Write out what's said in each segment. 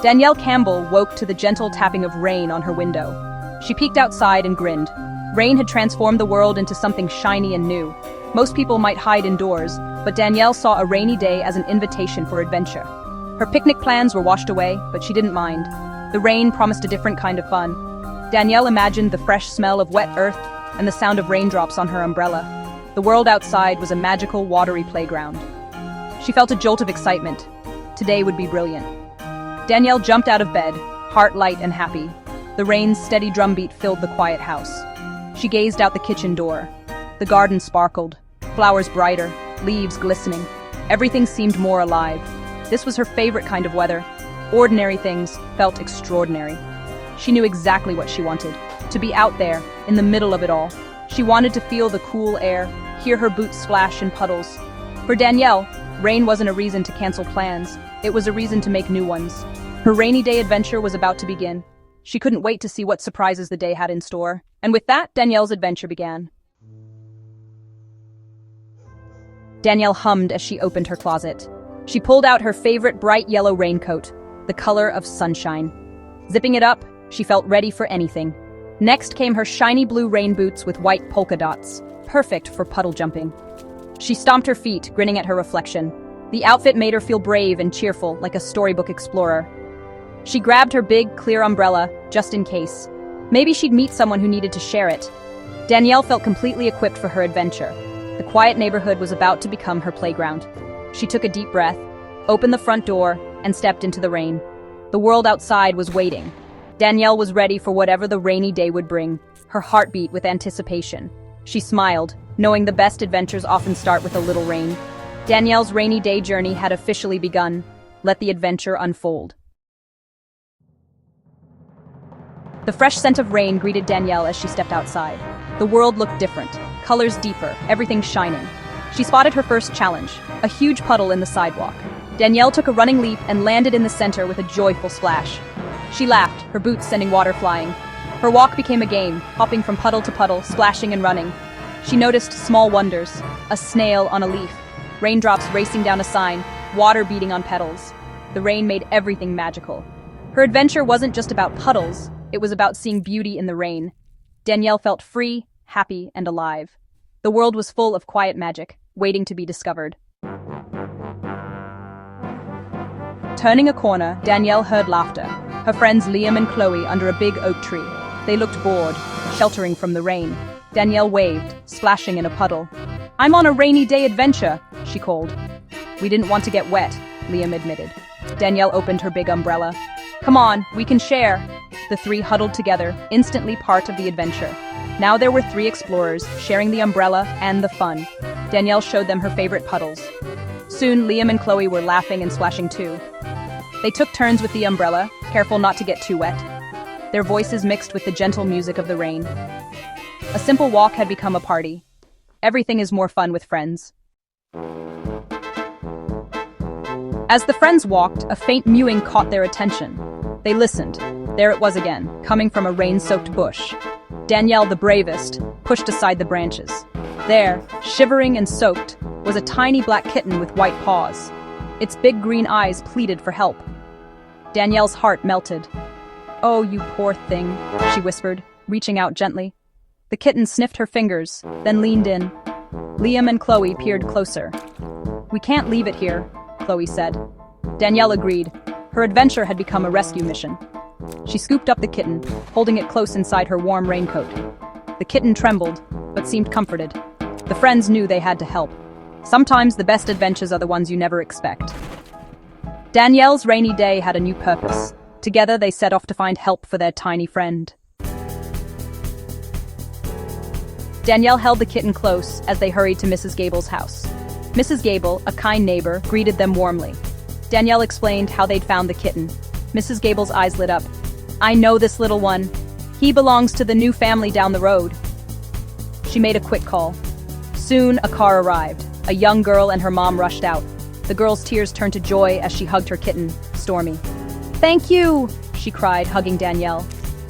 Danielle Campbell woke to the gentle tapping of rain on her window. She peeked outside and grinned. Rain had transformed the world into something shiny and new. Most people might hide indoors, but Danielle saw a rainy day as an invitation for adventure. Her picnic plans were washed away, but she didn't mind. The rain promised a different kind of fun. Danielle imagined the fresh smell of wet earth and the sound of raindrops on her umbrella. The world outside was a magical, watery playground. She felt a jolt of excitement. Today would be brilliant. Danielle jumped out of bed, heart light and happy. The rain's steady drumbeat filled the quiet house. She gazed out the kitchen door. The garden sparkled, flowers brighter, leaves glistening. Everything seemed more alive. This was her favorite kind of weather. Ordinary things felt extraordinary. She knew exactly what she wanted, to be out there, in the middle of it all. She wanted to feel the cool air, hear her boots splash in puddles. For Danielle, rain wasn't a reason to cancel plans. It was a reason to make new ones. Her rainy day adventure was about to begin. She couldn't wait to see what surprises the day had in store. And with that, Danielle's adventure began. Danielle hummed as she opened her closet. She pulled out her favorite bright yellow raincoat, the color of sunshine. Zipping it up, she felt ready for anything. Next came her shiny blue rain boots with white polka dots, perfect for puddle jumping. She stomped her feet, grinning at her reflection. The outfit made her feel brave and cheerful, like a storybook explorer. She grabbed her big, clear umbrella, just in case. Maybe she'd meet someone who needed to share it. Danielle felt completely equipped for her adventure. The quiet neighborhood was about to become her playground. She took a deep breath, opened the front door, and stepped into the rain. The world outside was waiting. Danielle was ready for whatever the rainy day would bring, her heart beat with anticipation. She smiled, knowing the best adventures often start with a little rain. Danielle's rainy day journey had officially begun. Let the adventure unfold. The fresh scent of rain greeted Danielle as she stepped outside. The world looked different, colors deeper, everything shining. She spotted her first challenge, a huge puddle in the sidewalk. Danielle took a running leap and landed in the center with a joyful splash. She laughed, her boots sending water flying. Her walk became a game, hopping from puddle to puddle, splashing and running. She noticed small wonders, a snail on a leaf, raindrops racing down a sign, water beating on petals. The rain made everything magical. Her adventure wasn't just about puddles, it was about seeing beauty in the rain. Danielle felt free, happy, and alive. The world was full of quiet magic, waiting to be discovered. Turning a corner, Danielle heard laughter. Her friends Liam and Chloe under a big oak tree. They looked bored, sheltering from the rain. Danielle waved, splashing in a puddle. "I'm on a rainy day adventure," she called. "We didn't want to get wet," Liam admitted. Danielle opened her big umbrella. "Come on, we can share." The three huddled together, instantly part of the adventure. Now there were three explorers, sharing the umbrella and the fun. Danielle showed them her favorite puddles. Soon, Liam and Chloe were laughing and splashing too. They took turns with the umbrella, careful not to get too wet. Their voices mixed with the gentle music of the rain. A simple walk had become a party. Everything is more fun with friends. As the friends walked, a faint mewing caught their attention. They listened. There it was again, coming from a rain-soaked bush. Danielle, the bravest, pushed aside the branches. There, shivering and soaked, was a tiny black kitten with white paws. Its big green eyes pleaded for help. Danielle's heart melted. "Oh, you poor thing," she whispered, reaching out gently. The kitten sniffed her fingers, then leaned in. Liam and Chloe peered closer. "We can't leave it here," Chloe said. Danielle agreed. Her adventure had become a rescue mission. She scooped up the kitten, holding it close inside her warm raincoat. The kitten trembled, but seemed comforted. The friends knew they had to help. Sometimes the best adventures are the ones you never expect. Danielle's rainy day had a new purpose. Together they set off to find help for their tiny friend. Danielle held the kitten close as they hurried to Mrs. Gable's house. Mrs. Gable, a kind neighbor, greeted them warmly. Danielle explained how they'd found the kitten. Mrs. Gable's eyes lit up. "I know this little one. He belongs to the new family down the road." She made a quick call. Soon, a car arrived. A young girl and her mom rushed out. The girl's tears turned to joy as she hugged her kitten, Stormy. "Thank you," she cried, hugging Danielle.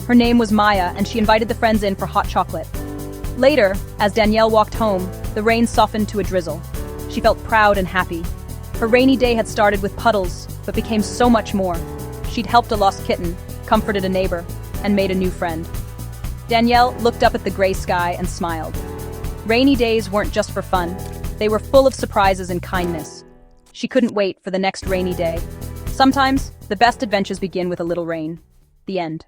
Her name was Maya, and she invited the friends in for hot chocolate. Later, as Danielle walked home, the rain softened to a drizzle. She felt proud and happy. Her rainy day had started with puddles, but became so much more. She'd helped a lost kitten, comforted a neighbor, and made a new friend. Danielle looked up at the gray sky and smiled. Rainy days weren't just for fun. They were full of surprises and kindness. She couldn't wait for the next rainy day. Sometimes, the best adventures begin with a little rain. The end.